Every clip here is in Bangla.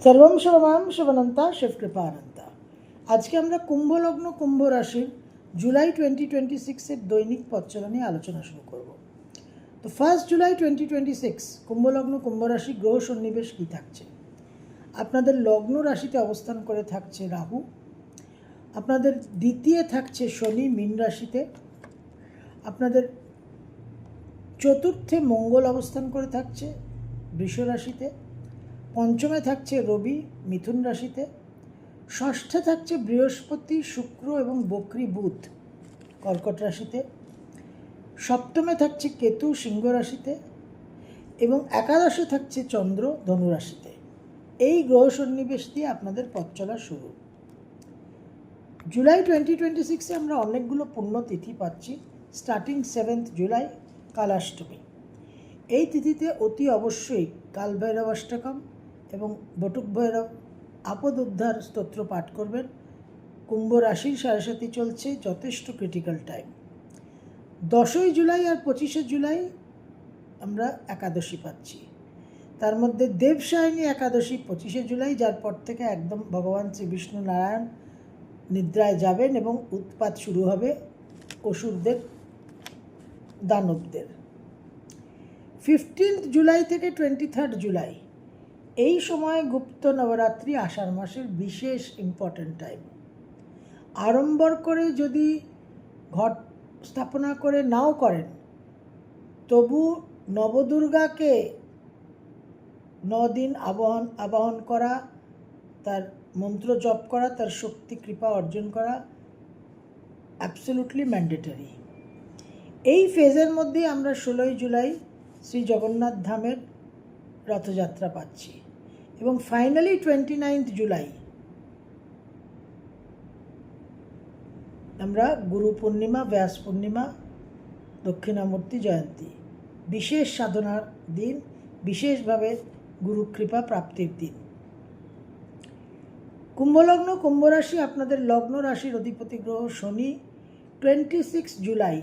सर्वं सर्वं शिवनंता शिवकृपानंता। আজকে আমরা কুম্ভ লগ্ন কুম্ভ রাশির জুলাই 2026 দৈনিক পথচলা নিয়ে আলোচনা শুরু করব। তো 1 জুলাই 2026 কুম্ভ লগ্ন কুম্ভ রাশি গ্রহ সন্নিবেশ কী থাকছে। আপনাদের লগ্ন রাশিতে অবস্থান করে থাকছে রাহু, আপনাদের দ্বিতীয় থাকছে শনি মীন রাশিতে, আপনাদের চতুর্থে মঙ্গল অবস্থান করে থাকছে বৃষ রাশিতে, পঞ্চমে থাকছে রবি মিথুন রাশিতে, ষষ্ঠে থাকছে বৃহস্পতি শুক্র এবং বক্রী বুধ কর্কট রাশিতে, সপ্তমে থাকছে কেতু সিংহ রাশিতে এবং একাদশে থাকছে চন্দ্র ধনু রাশিতে। এই গ্রহ সন্নিবেশ দিয়ে আপনাদের পথ চলা শুরু। জুলাই 2026 আমরা অনেকগুলো পুণ্যতিথি পাচ্ছি। স্টার্টিং 7 জুলাই কালাষ্টমী। এই তিথিতে অতি অবশ্যই কালভৈরব অষ্টকম এবং বটুক ভৈরব আপদ উদ্ধার স্তোত্র পাঠ করবেন। কুম্ভ রাশির সাড়ে চলছে, যথেষ্ট ক্রিটিক্যাল টাইম। 10 জুলাই আর 25 জুলাই আমরা একাদশী পাচ্ছি। তার মধ্যে দেবসায়নী একাদশী 25 জুলাই, যার পর থেকে একদম ভগবান শ্রী বিষ্ণু নারায়ণ নিদ্রায় যাবেন এবং উৎপাত শুরু হবে অসুরদের দানবদের। 15 জুলাই থেকে 23 জুলাই এই সময় গুপ্ত নবরাত্রি আষাঢ় মাসের বিশেষ ইম্পর্ট্যান্ট টাইম। আড়ম্বর করে যদি ঘট স্থাপনা করে নাও করেন, তবু নবদুর্গাকে 9 দিন আবাহন করা, তার মন্ত্র জপ করা, তার শক্তি কৃপা অর্জন করা অ্যাবসলিউটলি ম্যান্ডেটরি। এই ফেজের মধ্যে আমরা 16 জুলাই শ্রী জগন্নাথ ধামের রথযাত্রা পাচ্ছি এবং ফাইনালি 29 জুলাই আমরা গুরু পূর্ণিমা, ব্যাস পূর্ণিমা, দক্ষিণামূর্তি জয়ন্তী, বিশেষ সাধনার দিন, বিশেষভাবে গুরুকৃপা প্রাপ্তির দিন। কুম্ভলগ্ন কুম্ভ রাশি, আপনাদের লগ্ন রাশির অধিপতি গ্রহ শনি 26 জুলাই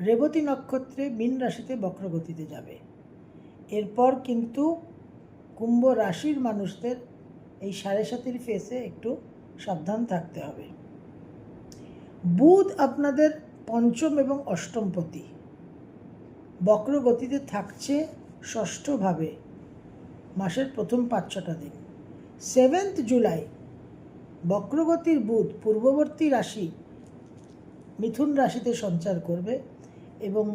রেবতী নক্ষত্রে মীন রাশিতে বক্রগতিতে যাবে। এরপর কিন্তু কুম্ভ রাশির মানুষদের এই 7.5 ফেসে একটু সাবধান থাকতে হবে। বুধ আপনাদের পঞ্চম এবং অষ্টমপতি বক্রগতিতে থাকছে ষষ্ঠভাবে মাসের প্রথম 5-6টা দিন। 7 জুলাই বক্রগতির বুধ পূর্ববর্তী রাশি মিথুন রাশিতে সঞ্চার করবে এবং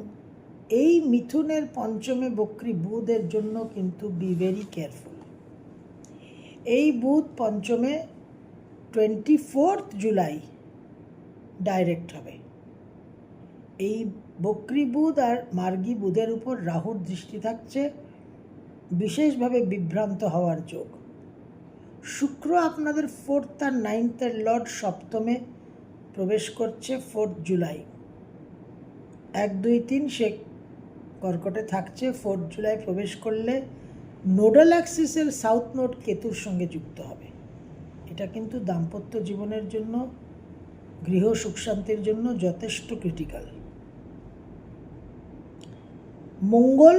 এই মিথুনের পঞ্চমে বক্রী বুধের জন্য কিন্তু বি ভেরি কেয়ারফুল। এই বুধ পঞ্চমে 24 জুলাই ডাইরেক্ট হবে। এই বক্রী বুধ আর মার্গী বুধের উপর রাহুর দৃষ্টি থাকছে, বিশেষভাবে বিভ্রান্ত হওয়ার যোগ। শুক্র আপনাদের 4th আর 9th লর্ড সপ্তমে প্রবেশ করছে 4 জুলাই। 1, 2, 3 সে কর্কটে থাকছে। 4 জুলাই প্রবেশ করলে নোডাল অ্যাক্সিসের সাউথ নোড কেতুর সঙ্গে যুক্ত হবে। এটা কিন্তু দাম্পত্য জীবনের জন্য, গৃহ সুখ শান্তির জন্য যথেষ্ট ক্রিটিক্যাল। মঙ্গল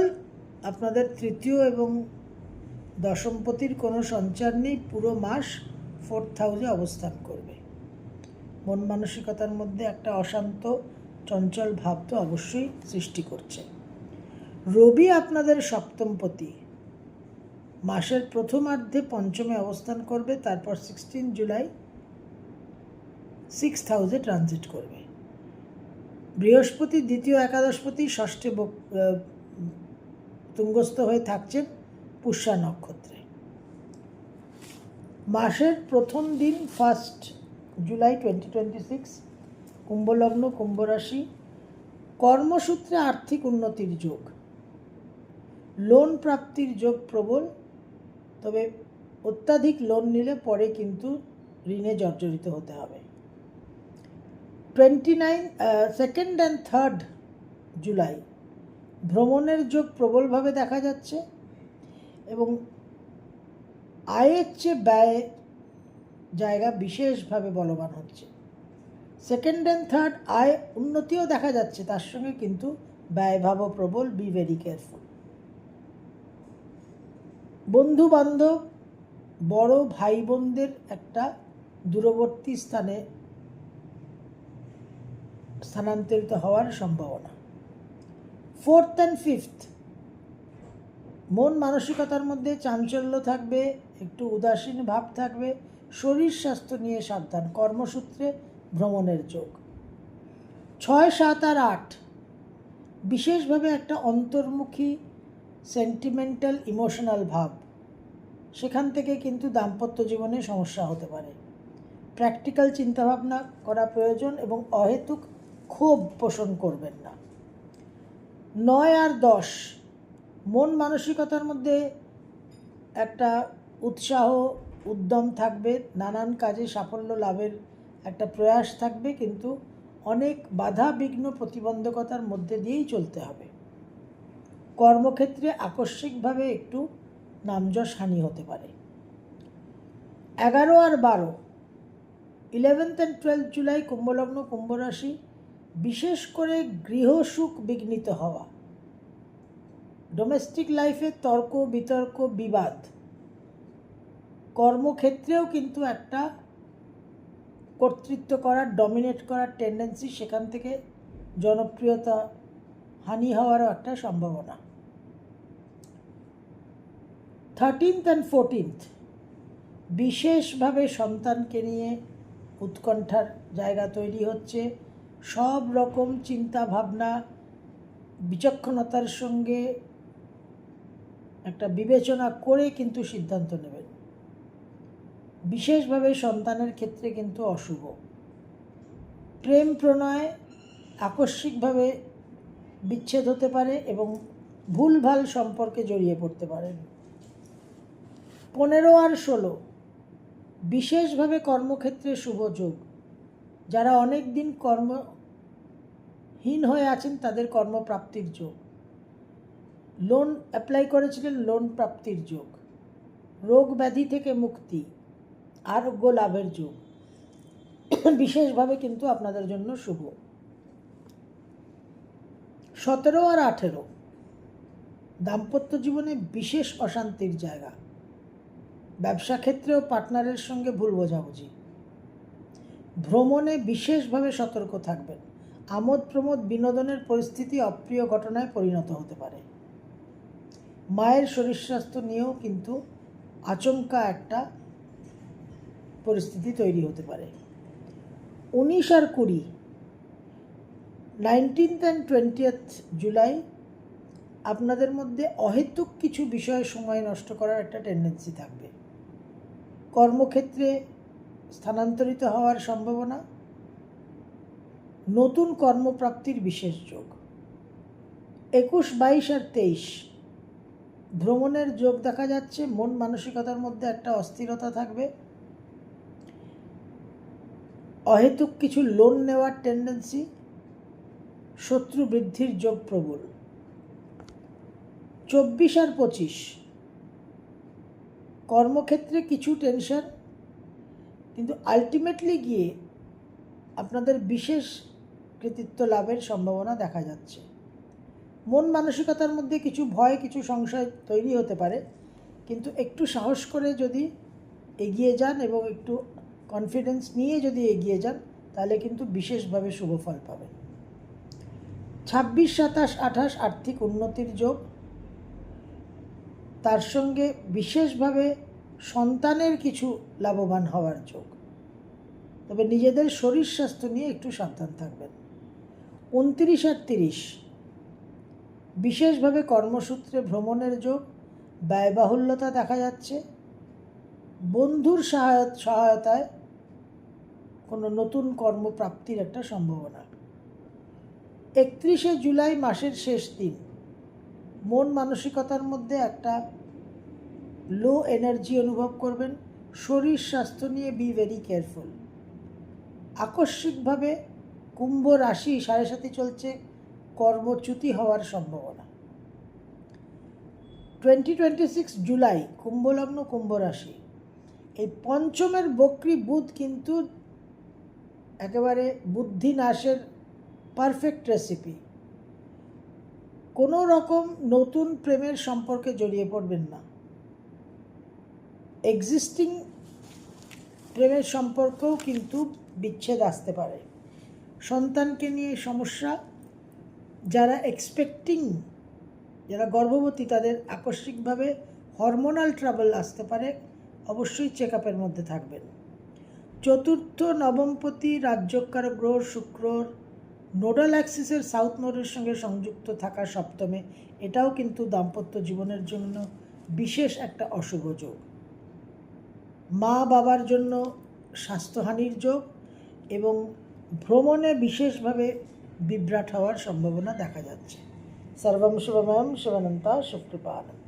আপনাদের তৃতীয় এবং দশমপতির কোনো সঞ্চার নেই, পুরো মাস 4th হাউসে অবস্থান করবে। মন মানসিকতার মধ্যে একটা অশান্ত চঞ্চল ভাব তো অবশ্যই সৃষ্টি করছে। রবি আপনাদের সপ্তমপতি মাসের প্রথমার্ধে পঞ্চমে অবস্থান করবে, তারপর 16 জুলাই 6th হাউসে ট্রানজিট করবে। বৃহস্পতি দ্বিতীয় একাদশপতি ষষ্ঠে তুঙ্গস্থ হয়ে থাকছেন পুষ্যা নক্ষত্রে। মাসের প্রথম দিন 1 জুলাই 2026 কুম্ভলগ্ন কুম্ভ রাশি, কর্মসূত্রে আর্থিক উন্নতির যোগ, লোন প্রাপ্তির যোগ প্রবল, তবে অত্যাধিক লোন নিলে পরে কিন্তু ঋণে জর্জরিত হতে হবে। 2nd and 3rd জুলাই ভ্রমণের যোগ প্রবলভাবে দেখা যাচ্ছে এবং আয়ের চেয়ে ব্যয় জায়গা বিশেষভাবে বলবান হচ্ছে। 2nd and 3rd আয় উন্নতিও দেখা যাচ্ছে, তার সঙ্গে কিন্তু ব্যয়ভাবও প্রবল। Be very careful. বন্ধু বান্ধব বড় ভাই বোনদের একটা দূরবর্তী স্থানে স্থানান্তরিত হওয়ার সম্ভাবনা। 4th and 5th, মন মানসিকতার মধ্যে চাঞ্চল্য থাকবে, একটু উদাসীন ভাব থাকবে, শরীর স্বাস্থ্য নিয়ে সাবধান, কর্মসূত্রে ভ্রমণের যোগ। 6, 7 আর 8, বিশেষভাবে একটা অন্তর্মুখী সেন্টিমেন্টাল ইমোশনাল ভাব, সেখান থেকে কিন্তু দাম্পত্য জীবনে সমস্যা হতে পারে। প্র্যাকটিক্যাল চিন্তাভাবনা করা প্রয়োজন এবং অহেতুক ক্ষোভ পোষণ করবেন না। 9 আর 10, মন মানসিকতার মধ্যে একটা উৎসাহ উদ্যম থাকবে, নানান কাজে সাফল্য লাভের একটা প্রয়াস থাকবে, কিন্তু অনেক বাধা বিঘ্ন প্রতিবন্ধকতার মধ্যে দিয়েই চলতে হবে। কর্মক্ষেত্রে আকস্মিকভাবে একটু নামযশ হানি হতে পারে। 11 আর 12, 11th and 12th জুলাই, কুম্ভলগ্ন কুম্ভ রাশি, বিশেষ করে গৃহসুখ বিঘ্নিত হওয়া, ডোমেস্টিক লাইফে তর্ক বিতর্ক বিবাদ, কর্মক্ষেত্রেও কিন্তু একটা কর্তৃত্ব করার, ডমিনেট করার টেন্ডেন্সি, সেখান থেকে জনপ্রিয়তা হানি হওয়ারও একটা সম্ভাবনা। 13th and 14th, বিশেষভাবে সন্তানকে নিয়ে উৎকণ্ঠার জায়গা তৈরি হচ্ছে। সব রকম চিন্তা ভাবনা বিচক্ষণতার সঙ্গে একটা বিবেচনা করে কিন্তু সিদ্ধান্ত নেবেন। বিশেষভাবে সন্তানের ক্ষেত্রে কিন্তু অশুভ। প্রেম প্রণয় আকস্মিকভাবে বিচ্ছেদ হতে পারে এবং ভুলভাল সম্পর্কে জড়িয়ে পড়তে পারেন। 15 আর 16, বিশেষভাবে কর্মক্ষেত্রে শুভ যোগ। যারা অনেক দিন কর্মহীন হয়ে আছেন তাদের কর্মপ্রাপ্তির যোগ। লোন অ্যাপ্লাই করেছিলেন, লোন প্রাপ্তির যোগ। রোগ ব্যাধি থেকে মুক্তি, আরোগ্য লাভের যোগ বিশেষভাবে কিন্তু আপনাদের জন্য শুভ। 17 আর 18, দাম্পত্য জীবনে বিশেষ অশান্তির জায়গা, ব্যবসা ক্ষেত্রেও পার্টনারের সঙ্গে ভুল বোঝাবুঝি। ভ্রমণে বিশেষভাবে সতর্ক থাকবেন। আমোদ প্রমোদ বিনোদনের পরিস্থিতি অপ্রিয় ঘটনায় পরিণত হতে পারে। মায়ের শরীর স্বাস্থ্য নিয়েও কিন্তু আচমকা একটা পরিস্থিতি তৈরি হতে পারে। 19 আর 20, 19th and 20th জুলাই, আপনাদের মধ্যে অহেতুক কিছু বিষয়ে সময় নষ্ট করার একটা টেন্ডেন্সি থাকবে। কর্মক্ষেত্রে স্থানান্তরিত হওয়ার সম্ভাবনা, নতুন কর্মপ্রাপ্তির বিশেষ যোগ। 21, 22 আর 23, ভ্রমণের যোগ দেখা যাচ্ছে। মন মানসিকতার মধ্যে একটা অস্থিরতা থাকবে। অহেতুক কিছু লোন নেওয়ার টেন্ডেন্সি, শত্রু বৃদ্ধির যোগ প্রবল। 24 আর 25, কর্মক্ষেত্রে কিছু টেনশন, কিন্তু আলটিমেটলি গিয়ে আপনাদের বিশেষ কৃতিত্ব লাভের সম্ভাবনা দেখা যাচ্ছে। মন মানসিকতার মধ্যে কিছু ভয়, কিছু সংশয় তৈরি হতে পারে, কিন্তু একটু সাহস করে যদি এগিয়ে যান এবং একটু কনফিডেন্স নিয়ে যদি এগিয়ে যান, তাহলে কিন্তু বিশেষভাবে শুভ ফল পাবেন। 26, 27, 28, আর্থিক উন্নতির যোগ, তার সঙ্গে বিশেষভাবে সন্তানের কিছু লাভবান হওয়ার যোগ। তবে নিজেদের শরীর স্বাস্থ্য নিয়ে একটু সাবধান থাকবেন। 29 আর 30, বিশেষভাবে কর্মসূত্রে ভ্রমণের যোগ, ব্যয়বাহুল্যতা দেখা যাচ্ছে। বন্ধুর সহায়তায় কোনো নতুন কর্মপ্রাপ্তির একটা সম্ভাবনা। 31 জুলাই, মাসের শেষ দিন, মন মানসিকতার মধ্যে একটা লো এনার্জি অনুভব করবেন। শরীর স্বাস্থ্য নিয়ে বি ভেরি কেয়ারফুল। আকস্মিকভাবে কুম্ভ রাশি, 7.5 চলছে, কর্মচ্যুতি হওয়ার সম্ভাবনা। 2026 জুলাই, কুম্ভলগ্ন কুম্ভ রাশি, এই পঞ্চমের বক্রী বুধ কিন্তু একেবারে বুদ্ধি নাশের পারফেক্ট রেসিপি। কোনো রকম নতুন প্রেমের সম্পর্কে জড়িয়ে পড়বেন না। এক্সিস্টিং প্রেমের সম্পর্কেও কিন্তু বিচ্ছেদ আসতে পারে। সন্তানকে নিয়ে সমস্যা, যারা এক্সপেক্টিং, যারা গর্ভবতী তাদের আকস্মিকভাবে হরমোনাল ট্রাবল আসতে পারে, অবশ্যই চেক আপের মধ্যে থাকবেন। চতুর্থ নবমপতি রাজ্যকারক গ্রহ শুক্রর নোডাল অ্যাক্সিসের সাউথ নোডের সঙ্গে সংযুক্ত থাকা সপ্তমে, এটাও কিন্তু দাম্পত্য জীবনের জন্য বিশেষ একটা অশুভ যোগ। মা বাবার জন্য স্বাস্থ্যহানির যোগ এবং ভ্রমণে বিশেষভাবে বিভ্রাট হওয়ার সম্ভাবনা দেখা যাচ্ছে। সর্বম শুভময়ম শিবানন্তা শুভকৃপানন্দ।